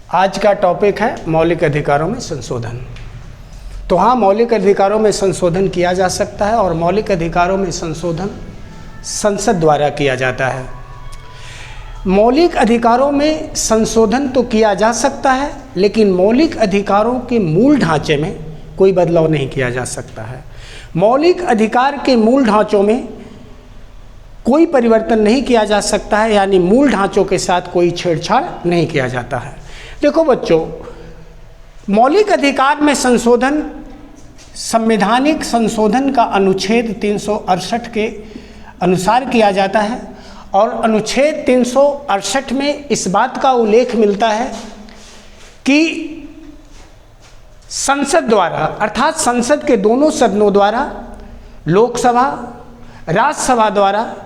आज का टॉपिक है मौलिक अधिकारों में संशोधन। तो हाँ, मौलिक अधिकारों में संशोधन किया जा सकता है और मौलिक अधिकारों में संशोधन संसद द्वारा किया जाता है। मौलिक अधिकारों में संशोधन तो किया जा सकता है, लेकिन मौलिक अधिकारों के मूल ढांचे में कोई बदलाव नहीं किया जा सकता है। मौलिक अधिकार के मूल ढांचों में कोई परिवर्तन नहीं किया जा सकता है, यानी मूल ढांचों के साथ कोई छेड़छाड़ नहीं किया जाता है। देखो बच्चों, मौलिक अधिकार में संशोधन संवैधानिक संशोधन का अनुच्छेद 368 के अनुसार किया जाता है और अनुच्छेद 368 में इस बात का उल्लेख मिलता है कि संसद द्वारा, अर्थात संसद के दोनों सदनों द्वारा, लोकसभा राज्यसभा द्वारा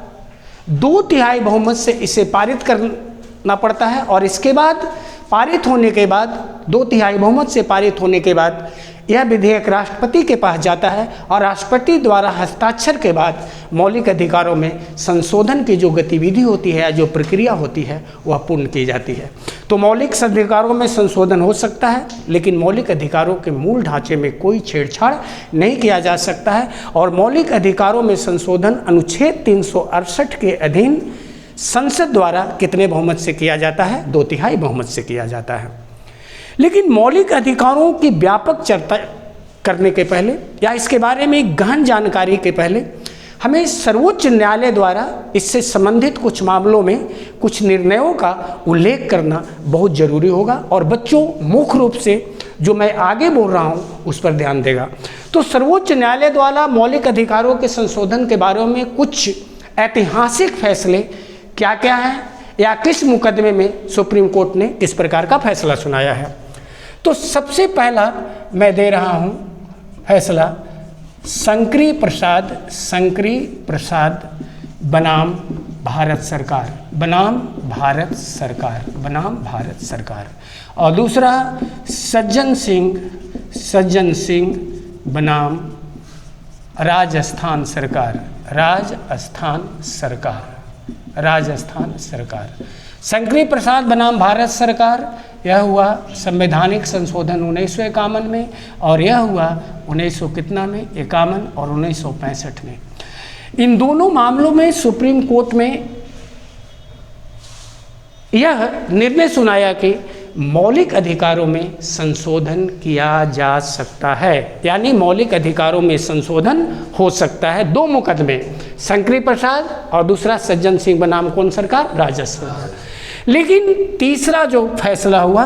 2/3 बहुमत से इसे पारित करना पड़ता है और इसके बाद पारित होने के बाद 2/3 बहुमत से पारित होने के बाद यह विधेयक राष्ट्रपति के पास जाता है और राष्ट्रपति द्वारा हस्ताक्षर के बाद मौलिक अधिकारों में संशोधन की जो गतिविधि होती है, जो प्रक्रिया होती है, वह पूर्ण की जाती है। तो मौलिक अधिकारों में संशोधन हो सकता है, लेकिन मौलिक अधिकारों के मूल ढांचे में कोई छेड़छाड़ नहीं किया जा सकता है। और मौलिक अधिकारों में संशोधन अनुच्छेद 368 के अधीन संसद द्वारा कितने बहुमत से किया जाता है? 2/3 बहुमत से किया जाता है। लेकिन मौलिक अधिकारों की व्यापक चर्चा करने के पहले या इसके बारे में गहन जानकारी के पहले हमें सर्वोच्च न्यायालय द्वारा इससे संबंधित कुछ मामलों में कुछ निर्णयों का उल्लेख करना बहुत जरूरी होगा। और बच्चों, मुख्य रूप से जो मैं आगे बोल रहा हूँ उस पर ध्यान देगा। तो सर्वोच्च न्यायालय द्वारा मौलिक अधिकारों के संशोधन के बारे में कुछ ऐतिहासिक फैसले क्या क्या हैं, या किस मुकदमे में सुप्रीम कोर्ट ने किस प्रकार का फैसला सुनाया है। तो सबसे पहला मैं दे रहा हूं फैसला शंकरी प्रसाद बनाम भारत सरकार, और दूसरा सज्जन सिंह बनाम राजस्थान सरकार। शंकरी प्रसाद बनाम भारत सरकार, यह हुआ संवैधानिक संशोधन 1951 में, और यह हुआ 1951 और 1965 में। इन दोनों मामलों में सुप्रीम कोर्ट में यह निर्णय सुनाया कि मौलिक अधिकारों में संशोधन किया जा सकता है, यानी मौलिक अधिकारों में संशोधन हो सकता है। 2 मुकदमे, शंकरी प्रसाद और दूसरा सज्जन सिंह बनाम कौन सरकार? राजस्थान। लेकिन तीसरा जो फैसला हुआ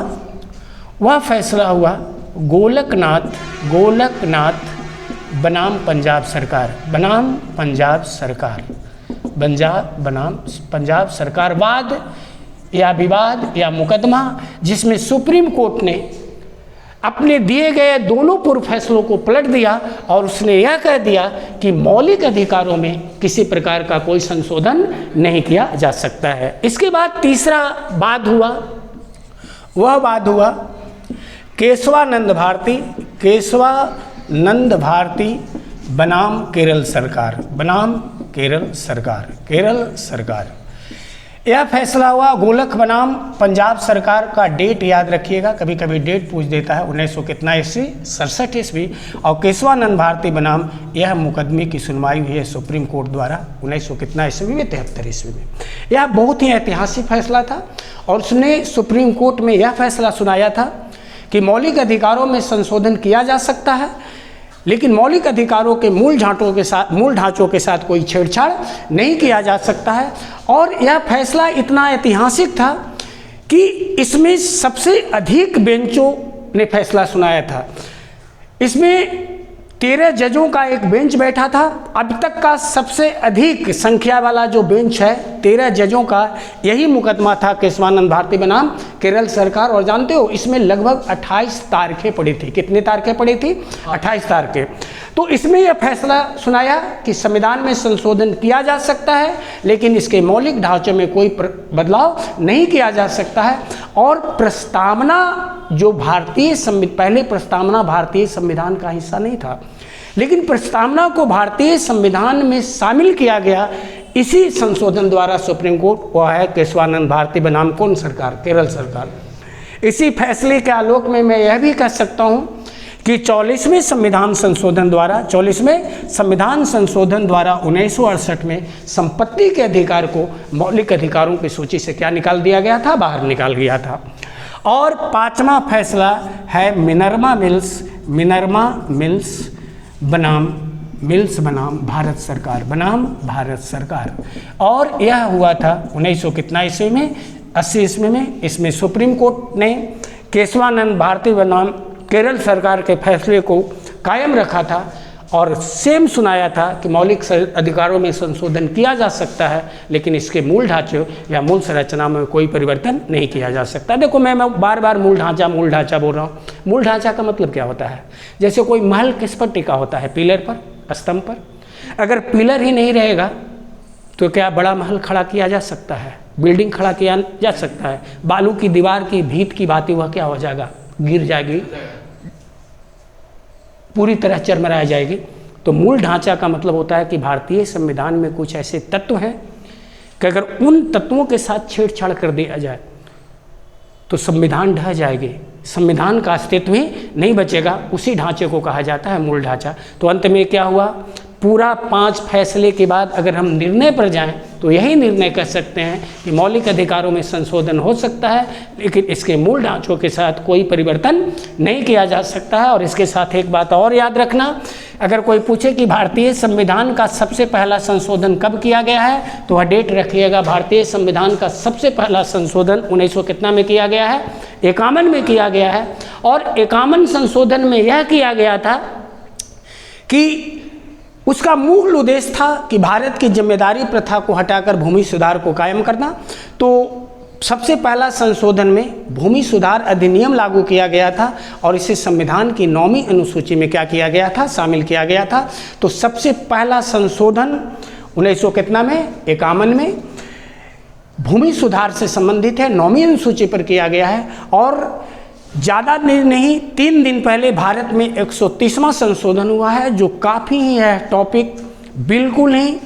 वह फैसला हुआ गोलकनाथ बनाम पंजाब सरकार वाद या विवाद या मुकदमा, जिसमें सुप्रीम कोर्ट ने अपने दिए गए दोनों पूर्व फैसलों को पलट दिया और उसने यह कह दिया कि मौलिक अधिकारों में किसी प्रकार का कोई संशोधन नहीं किया जा सकता है। इसके बाद तीसरा वाद हुआ, वह वाद हुआ केशवानंद भारती बनाम केरल सरकार। यह फैसला हुआ गोलक बनाम पंजाब सरकार का। डेट याद रखिएगा, कभी कभी डेट पूछ देता है। 1967 ईस्वी। और केशवानंद भारती बनाम, यह मुकदमे की सुनवाई हुई है सुप्रीम कोर्ट द्वारा 1973 ईस्वी में। यह बहुत ही ऐतिहासिक फैसला था और उसने सुप्रीम कोर्ट में यह फैसला सुनाया था कि मौलिक अधिकारों में संशोधन किया जा सकता है, लेकिन मौलिक अधिकारों के मूल ढांचों के साथ कोई छेड़छाड़ नहीं किया जा सकता है। और यह फैसला इतना ऐतिहासिक था कि इसमें सबसे अधिक बेंचों ने फैसला सुनाया था। इसमें 13 जजों का एक बेंच बैठा था। अब तक का सबसे अधिक संख्या वाला जो बेंच है, 13 जजों का, यही मुकदमा था केशवानंद भारती बनाम केरल सरकार। और जानते हो, इसमें लगभग 28 तारीखें पड़ी थी। कितनी तारीखें पड़ी थी? 28 तारीखें। तो इसमें यह फैसला सुनाया कि संविधान में संशोधन किया जा सकता है, लेकिन इसके मौलिक ढांचे में कोई बदलाव नहीं किया जा सकता है। और प्रस्तावना जो पहले प्रस्तावना भारतीय संविधान का हिस्सा नहीं था, लेकिन प्रस्तावना को भारतीय संविधान में शामिल किया गया इसी संशोधन द्वारा सुप्रीम कोर्ट, वह है केशवानंद भारती बनाम कौन सरकार? केरल सरकार। इसी फैसले के आलोक में मैं यह भी कह सकता हूं कि 44वें संविधान संशोधन द्वारा 1968 में संपत्ति के अधिकार को मौलिक अधिकारों की सूची से क्या निकाल दिया गया था, बाहर निकाल गया था। और 5वां फैसला है मिनर्वा मिल्स बनाम भारत सरकार, और यह हुआ था 1900 कितना ईस्वी में, 80 ईस्वी में। इसमें सुप्रीम कोर्ट ने केशवानंद भारती बनाम केरल सरकार के फैसले को कायम रखा था और सेम सुनाया था कि मौलिक अधिकारों में संशोधन किया जा सकता है, लेकिन इसके मूल ढांचे या मूल संरचना में कोई परिवर्तन नहीं किया जा सकता। देखो मैं बार बार मूल ढांचा बोल रहा हूँ। मूल ढांचा का मतलब क्या होता है? जैसे कोई महल किस पर टिका होता है? पिलर पर, स्तंभ पर। अगर पिलर ही नहीं रहेगा तो क्या बड़ा महल खड़ा किया जा सकता है, बिल्डिंग खड़ा किया जा सकता है? बालू की दीवार की भीत की भांति वह क्या हो जाएगा, गिर जाएगी, पूरी तरह चरमरा जाएगी। तो मूल ढांचा का मतलब होता है कि भारतीय संविधान में कुछ ऐसे तत्व हैं कि अगर उन तत्वों के साथ छेड़छाड़ कर दिया जाए तो संविधान ढह जाएगी, संविधान का अस्तित्व ही नहीं बचेगा। उसी ढांचे को कहा जाता है मूल ढांचा। तो अंत में क्या हुआ, पूरा 5 फैसले के बाद अगर हम निर्णय पर जाएं तो यही निर्णय कर सकते हैं कि मौलिक अधिकारों में संशोधन हो सकता है, लेकिन इसके मूल ढांचों के साथ कोई परिवर्तन नहीं किया जा सकता है। और इसके साथ एक बात और याद रखना, अगर कोई पूछे कि भारतीय संविधान का सबसे पहला संशोधन कब किया गया है, तो वह डेट रखिएगा। भारतीय संविधान का सबसे पहला संशोधन 1900 कितना में किया गया है, 51 में किया गया है। और 51 संशोधन में यह किया गया था कि उसका मूल उद्देश्य था कि भारत की जिम्मेदारी प्रथा को हटाकर भूमि सुधार को कायम करना। तो सबसे पहला संशोधन में भूमि सुधार अधिनियम लागू किया गया था और इसे संविधान की 9वीं अनुसूची में क्या किया गया था, शामिल किया गया था। तो सबसे पहला संशोधन 1900 कितना में, 51 में भूमि सुधार से संबंधित है, 9वीं अनुसूची पर किया गया है। और ज़्यादा दिन नहीं, 3 दिन पहले भारत में 130वां संशोधन हुआ है, जो काफ़ी ही है टॉपिक, बिल्कुल ही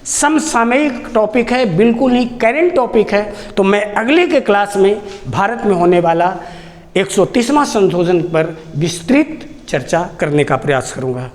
समसामयिक टॉपिक है, बिल्कुल ही करेंट टॉपिक है। तो मैं अगले के क्लास में भारत में होने वाला 130वां संशोधन पर विस्तृत चर्चा करने का प्रयास करूँगा।